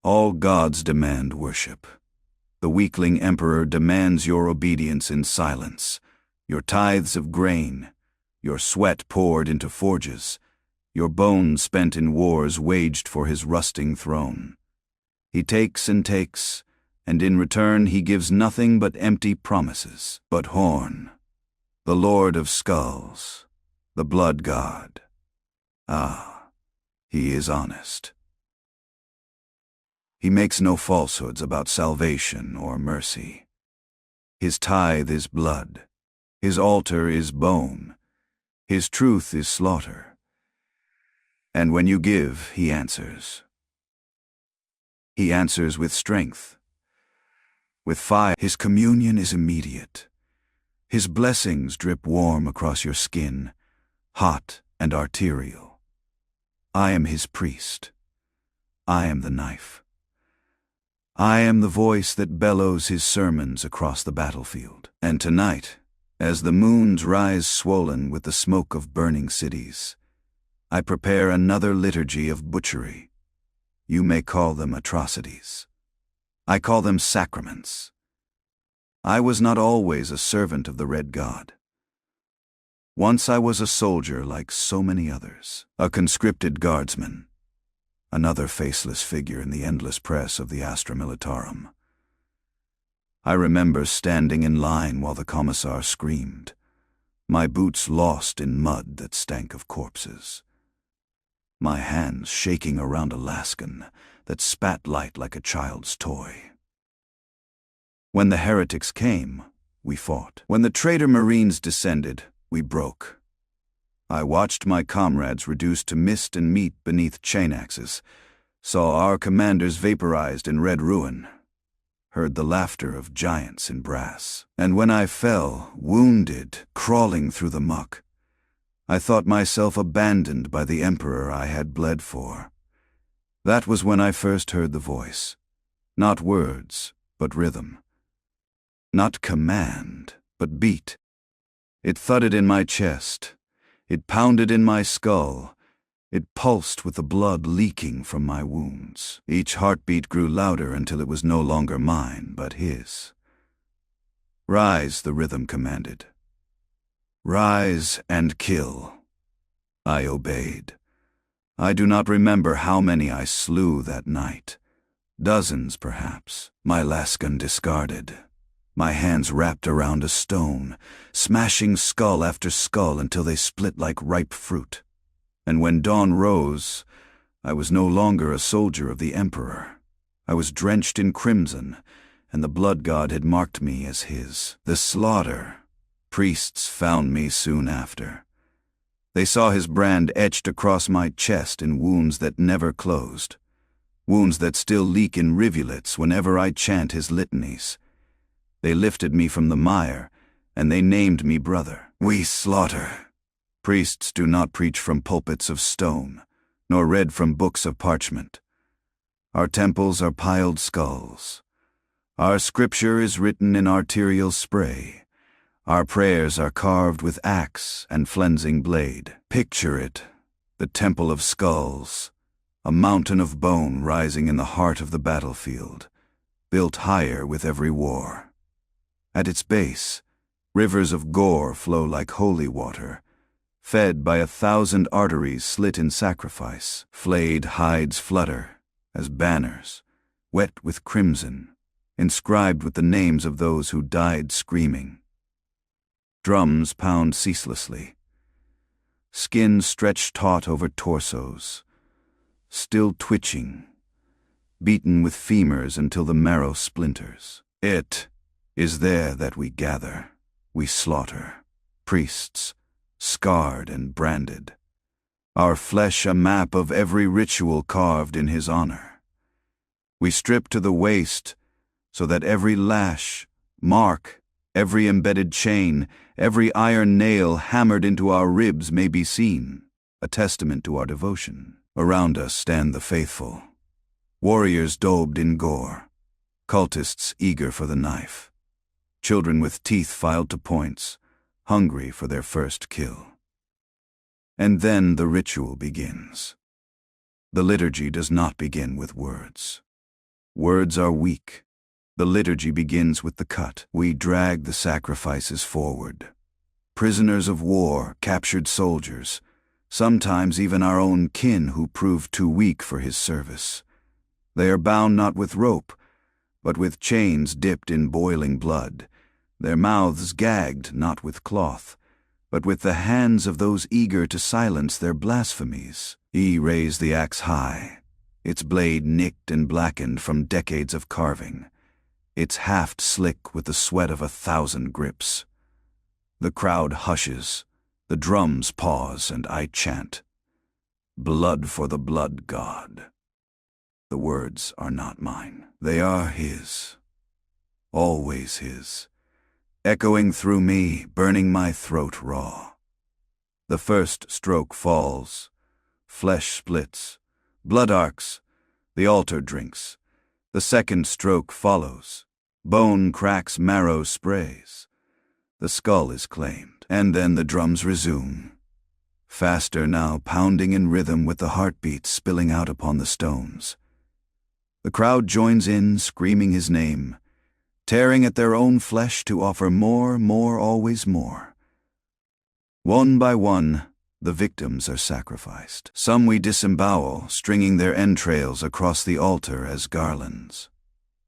All gods demand worship. The weakling emperor demands your obedience in silence, your tithes of grain, your sweat poured into forges, your bones spent in wars waged for his rusting throne. He takes, and in return he gives nothing but empty promises. But Khorne, the Lord of Skulls, the blood god, he is honest. He makes no falsehoods about salvation or mercy. His tithe is blood, his altar is bone, his truth is slaughter. And when you give, he answers. He answers with strength, with fire. His communion is immediate. His blessings drip warm across your skin, hot and arterial. I am his priest. I am the knife. I am the voice that bellows his sermons across the battlefield. And tonight, as the moons rise swollen with the smoke of burning cities, I prepare another liturgy of butchery. You may call them atrocities. I call them sacraments. I was not always a servant of the Red God. Once I was a soldier like so many others, a conscripted guardsman, another faceless figure in the endless press of the Astra Militarum. I remember standing in line while the commissar screamed, my boots lost in mud that stank of corpses, my hands shaking around a lascan that spat light like a child's toy. When the heretics came, we fought. When the traitor Marines descended, we broke. I watched my comrades reduced to mist and meat beneath chain axes, saw our commanders vaporized in red ruin, heard the laughter of giants in brass. And when I fell, wounded, crawling through the muck, I thought myself abandoned by the emperor I had bled for. That was when I first heard the voice. Not words, but rhythm. Not command, but beat. It thudded in my chest. It pounded in my skull. It pulsed with the blood leaking from my wounds. Each heartbeat grew louder until it was no longer mine, but his. Rise, the rhythm commanded. Rise and kill. I obeyed. I do not remember how many I slew that night. Dozens, perhaps. My lascan discarded. My hands wrapped around a stone, smashing skull after skull until they split like ripe fruit. And when dawn rose, I was no longer a soldier of the emperor. I was drenched in crimson, and the blood god had marked me as his. The Slaughter-Priests found me soon after. They saw his brand etched across my chest in wounds that never closed, wounds that still leak in rivulets whenever I chant his litanies. They lifted me from the mire, and they named me brother. We slaughter. Priests do not preach from pulpits of stone, nor read from books of parchment. Our temples are piled skulls. Our scripture is written in arterial spray. Our prayers are carved with axe and flensing blade. Picture it, the temple of skulls, a mountain of bone rising in the heart of the battlefield, built higher with every war. At its base, rivers of gore flow like holy water, fed by 1,000 arteries slit in sacrifice. Flayed hides flutter as banners, wet with crimson, inscribed with the names of those who died screaming. Drums pound ceaselessly. Skin stretched taut over torsos, still twitching, beaten with femurs until the marrow splinters. It is there that we gather, we slaughter, priests, scarred and branded, our flesh a map of every ritual carved in his honor. We strip to the waist so that every lash, mark, every embedded chain, every iron nail hammered into our ribs may be seen, a testament to our devotion. Around us stand the faithful, warriors daubed in gore, cultists eager for the knife, children with teeth filed to points, hungry for their first kill. And then the ritual begins. The liturgy does not begin with words. Words are weak. The liturgy begins with the cut. We drag the sacrifices forward. Prisoners of war, captured soldiers, sometimes even our own kin who proved too weak for his service. They are bound not with rope, but with chains dipped in boiling blood, their mouths gagged not with cloth, but with the hands of those eager to silence their blasphemies. He raised the axe high, its blade nicked and blackened from decades of carving, its haft slick with the sweat of 1,000 grips. The crowd hushes, the drums pause, and I chant, "Blood for the blood god." The words are not mine. They are his, always his, echoing through me, burning my throat raw. The first stroke falls, flesh splits, blood arcs, the altar drinks. The second stroke follows, bone cracks, marrow sprays. The skull is claimed, and then the drums resume. Faster now, pounding in rhythm with the heartbeats spilling out upon the stones. The crowd joins in, screaming his name, tearing at their own flesh to offer more, more, always more. One by one, the victims are sacrificed. Some we disembowel, stringing their entrails across the altar as garlands.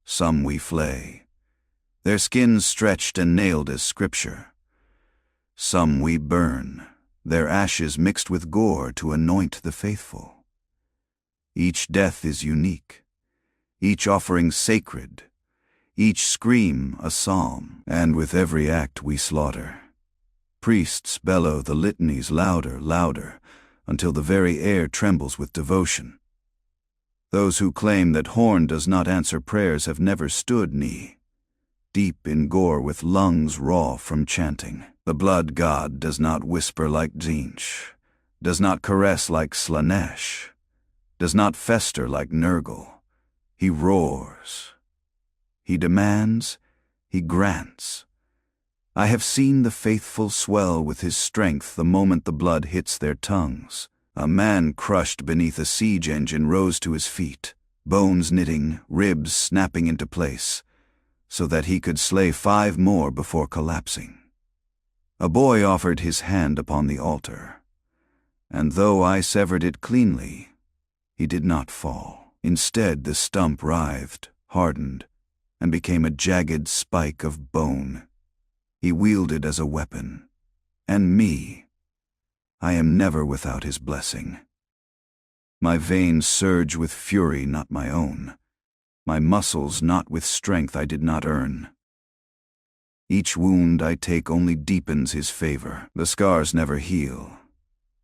Some we flay, their skins stretched and nailed as scripture. Some we burn, their ashes mixed with gore to anoint the faithful. Each death is unique, each offering sacred, each scream a psalm, and with every act we slaughter. Priests bellow the litanies louder, louder, until the very air trembles with devotion. Those who claim that Khorne does not answer prayers have never stood knee, deep in gore with lungs raw from chanting. The blood god does not whisper like Tzeentch, does not caress like Slaanesh, does not fester like Nurgle. He roars. He demands. He grants. I have seen the faithful swell with his strength the moment the blood hits their tongues. A man crushed beneath a siege engine rose to his feet, bones knitting, ribs snapping into place, so that he could slay 5 more before collapsing. A boy offered his hand upon the altar, and though I severed it cleanly, he did not fall. Instead, the stump writhed, hardened, and became a jagged spike of bone. He wielded as a weapon, and me. I am never without his blessing. My veins surge with fury not my own, my muscles not with strength I did not earn. Each wound I take only deepens his favor. The scars never heal,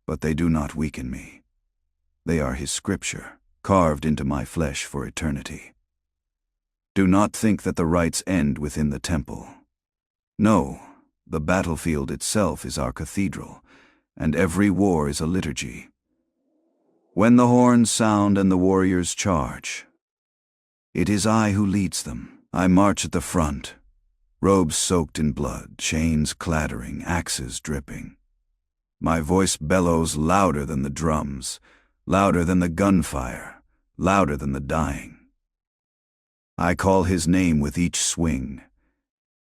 but they do not weaken me. They are his scripture, carved into my flesh for eternity. Do not think that the rites end within the temple. No, the battlefield itself is our cathedral, and every war is a liturgy. When the horns sound and the warriors charge, it is I who leads them. I march at the front, robes soaked in blood, chains clattering, axes dripping. My voice bellows louder than the drums, louder than the gunfire, louder than the dying. I call his name with each swing,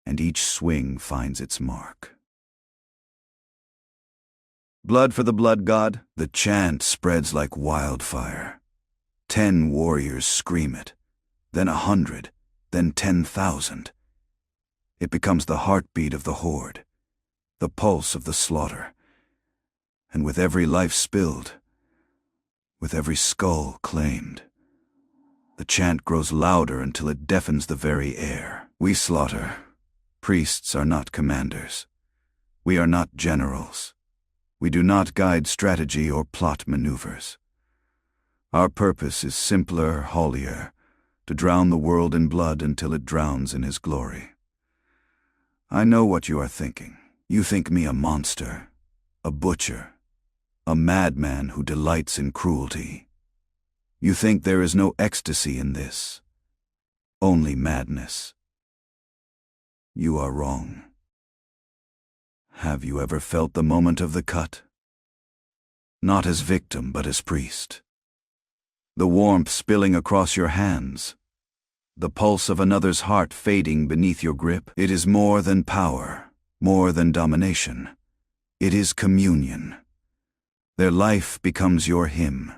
and each swing finds its mark. Blood for the blood god, the chant spreads like wildfire. 10 warriors scream it, then 100, then 10,000. It becomes the heartbeat of the horde, the pulse of the slaughter. And with every life spilled, with every skull claimed, the chant grows louder until it deafens the very air. We slaughter. Priests are not commanders. We are not generals. We do not guide strategy or plot maneuvers. Our purpose is simpler, holier, to drown the world in blood until it drowns in his glory. I know what you are thinking. You think me a monster, a butcher, a madman who delights in cruelty. You think there is no ecstasy in this, only madness. You are wrong. Have you ever felt the moment of the cut? Not as victim, but as priest. The warmth spilling across your hands, the pulse of another's heart fading beneath your grip. It is more than power, more than domination. It is communion. Their life becomes your hymn.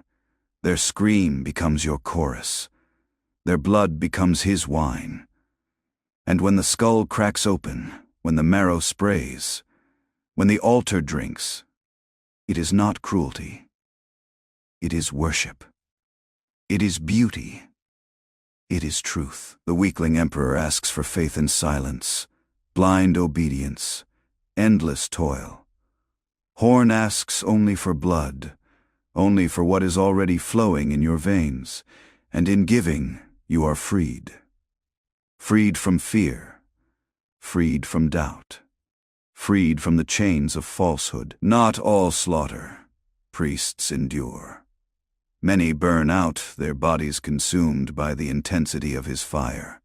Their scream becomes your chorus. Their blood becomes his wine. And when the skull cracks open, when the marrow sprays, when the altar drinks, it is not cruelty. It is worship. It is beauty. It is truth. The weakling emperor asks for faith in silence, blind obedience, endless toil. Khorne asks only for blood, only for what is already flowing in your veins, and in giving you are freed. Freed from fear, freed from doubt, freed from the chains of falsehood. Not all slaughter priests endure. Many burn out, their bodies consumed by the intensity of his fire.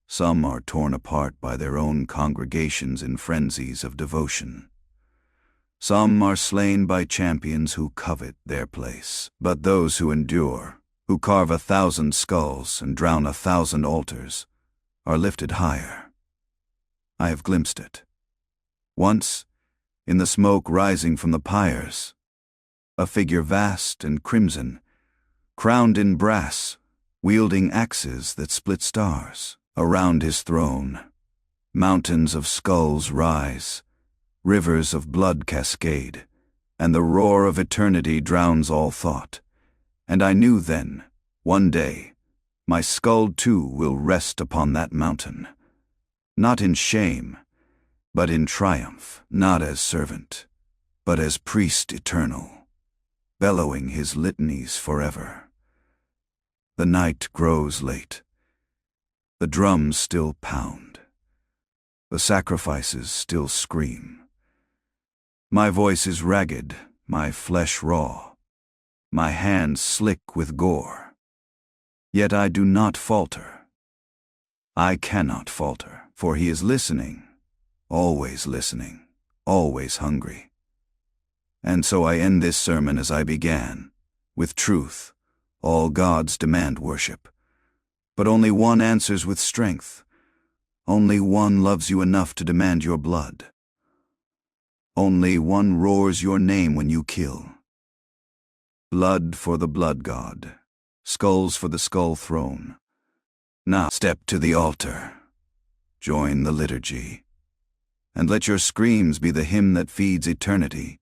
Some are torn apart by their own congregations in frenzies of devotion. Some are slain by champions who covet their place. But those who endure, who carve 1,000 skulls and drown 1,000 altars, are lifted higher. I have glimpsed it. Once, in the smoke rising from the pyres, a figure vast and crimson, crowned in brass, wielding axes that split stars. Around his throne, mountains of skulls rise, rivers of blood cascade, and the roar of eternity drowns all thought. And I knew then, one day, my skull too will rest upon that mountain, not in shame, but in triumph, not as servant, but as priest eternal, bellowing his litanies forever. The night grows late. The drums still pound. The sacrifices still scream. My voice is ragged, my flesh raw, my hands slick with gore. Yet I do not falter. I cannot falter, for he is listening, always hungry. And so I end this sermon as I began, with truth. All gods demand worship, but only one answers with strength. Only one loves you enough to demand your blood. Only one roars your name when you kill. Blood for the blood god, skulls for the skull throne. Now step to the altar, join the liturgy, and let your screams be the hymn that feeds eternity.